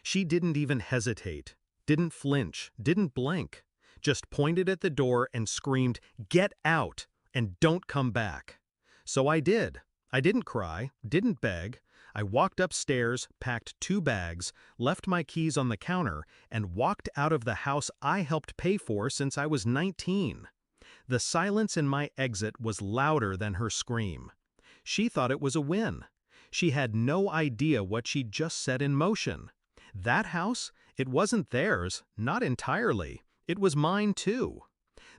She didn't even hesitate, didn't flinch, didn't blink, just pointed at the door and screamed, "Get out! And don't come back!" So I did. I didn't cry, didn't beg. I walked upstairs, packed 2 bags, left my keys on the counter, and walked out of the house I helped pay for since I was 19. The silence in my exit was louder than her scream. She thought it was a win. She had no idea what she'd just set in motion. That house? It wasn't theirs, not entirely. It was mine too.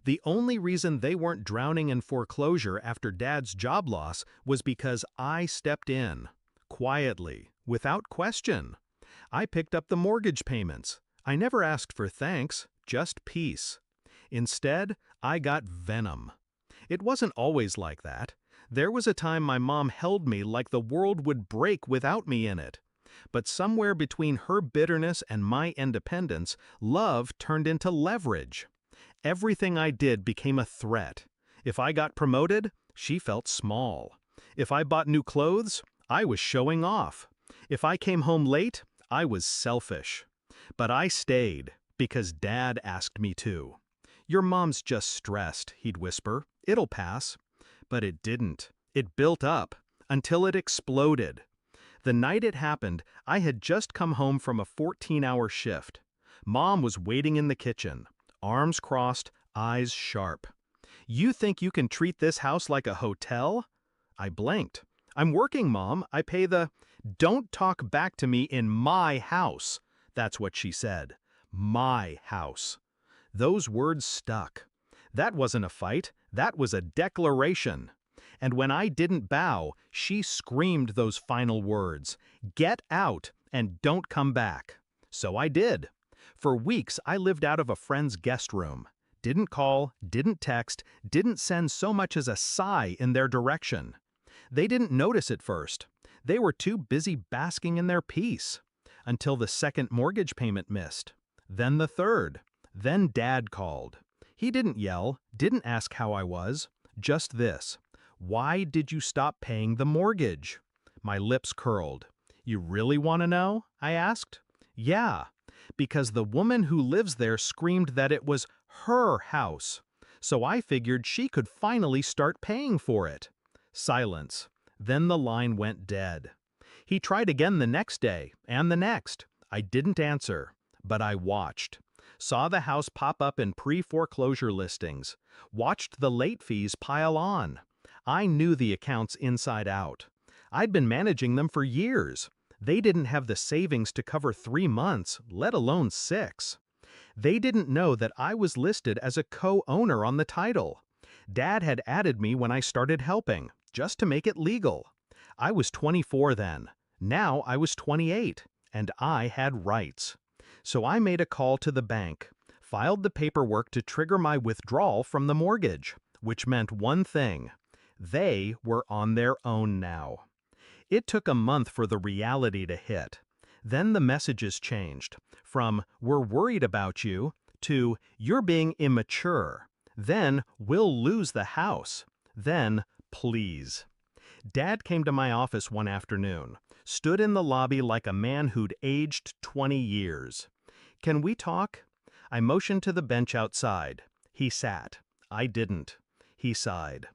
The only reason they weren't drowning in foreclosure after Dad's job loss was because I stepped in. Quietly, without question. I picked up the mortgage payments. I never asked for thanks, just peace. Instead, I got venom. It wasn't always like that. There was a time my mom held me like the world would break without me in it. But somewhere between her bitterness and my independence, love turned into leverage. Everything I did became a threat. If I got promoted, she felt small. If I bought new clothes, I was showing off. If I came home late, I was selfish. But I stayed, because Dad asked me to. "Your mom's just stressed," he'd whisper. "It'll pass." But it didn't. It built up, until it exploded. The night it happened, I had just come home from a 14-hour shift. Mom was waiting in the kitchen, arms crossed, eyes sharp. "You think you can treat this house like a hotel?" I blinked. "I'm working, Mom. I pay the—" "Don't talk back to me in my house." That's what she said. My house. Those words stuck. That wasn't a fight. That was a declaration. And when I didn't bow, she screamed those final words. "Get out and don't come back." So I did. For weeks, I lived out of a friend's guest room. Didn't call, didn't text, didn't send so much as a sigh in their direction. They didn't notice at first. They were too busy basking in their peace. Until the second mortgage payment missed. Then the third. Then Dad called. He didn't yell, didn't ask how I was. Just this. "Why did you stop paying the mortgage?" My lips curled. "You really want to know?" I asked. "Yeah, because the woman who lives there screamed that it was her house. So I figured she could finally start paying for it." Silence. Then the line went dead. He tried again the next day, and the next. I didn't answer, but I watched. Saw the house pop up in pre-foreclosure listings. Watched the late fees pile on. I knew the accounts inside out. I'd been managing them for years. They didn't have the savings to cover 3 months, let alone 6. They didn't know that I was listed as a co-owner on the title. Dad had added me when I started helping, just to make it legal. I was 24 then. Now I was 28, and I had rights. So I made a call to the bank, filed the paperwork to trigger my withdrawal from the mortgage, which meant one thing. They were on their own now. It took a month for the reality to hit. Then the messages changed, from "we're worried about you" to "you're being immature." Then "we'll lose the house." Then "please." Dad came to my office one afternoon, stood in the lobby like a man who'd aged 20 years. "Can we talk?" I motioned to the bench outside. He sat. I didn't. He sighed.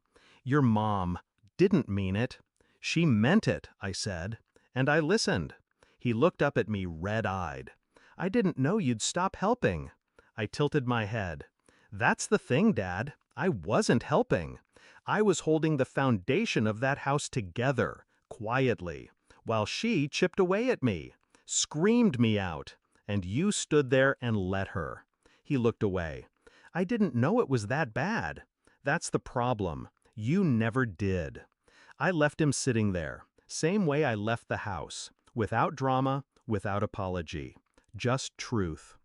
"Your mom didn't mean it." "She meant it," I said, and I listened. He looked up at me red-eyed. "I didn't know you'd stop helping." I tilted my head. "That's the thing, Dad. I wasn't helping. I was holding the foundation of that house together, quietly, while she chipped away at me, screamed me out, and you stood there and let her." He looked away. "I didn't know it was that bad. That's the problem. You never did." I left him sitting there, same way I left the house, without drama, without apology. Just truth.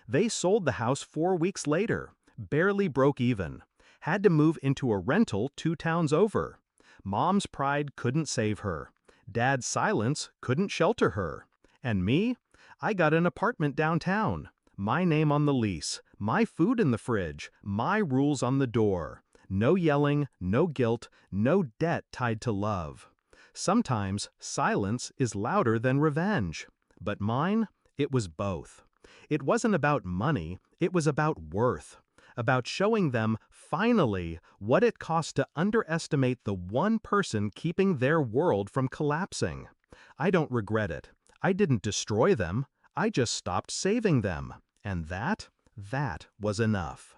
They sold the house 4 weeks later, barely broke even. Had to move into a rental 2 towns over. Mom's pride couldn't save her. Dad's silence couldn't shelter her. And me? I got an apartment downtown. My name on the lease, my food in the fridge, my rules on the door. No yelling, no guilt, no debt tied to love. Sometimes silence is louder than revenge. But mine, It was both. It wasn't about money, it was about worth. About showing them, finally, what it costs to underestimate the one person keeping their world from collapsing. I don't regret it. I didn't destroy them. I just stopped saving them. And that was enough.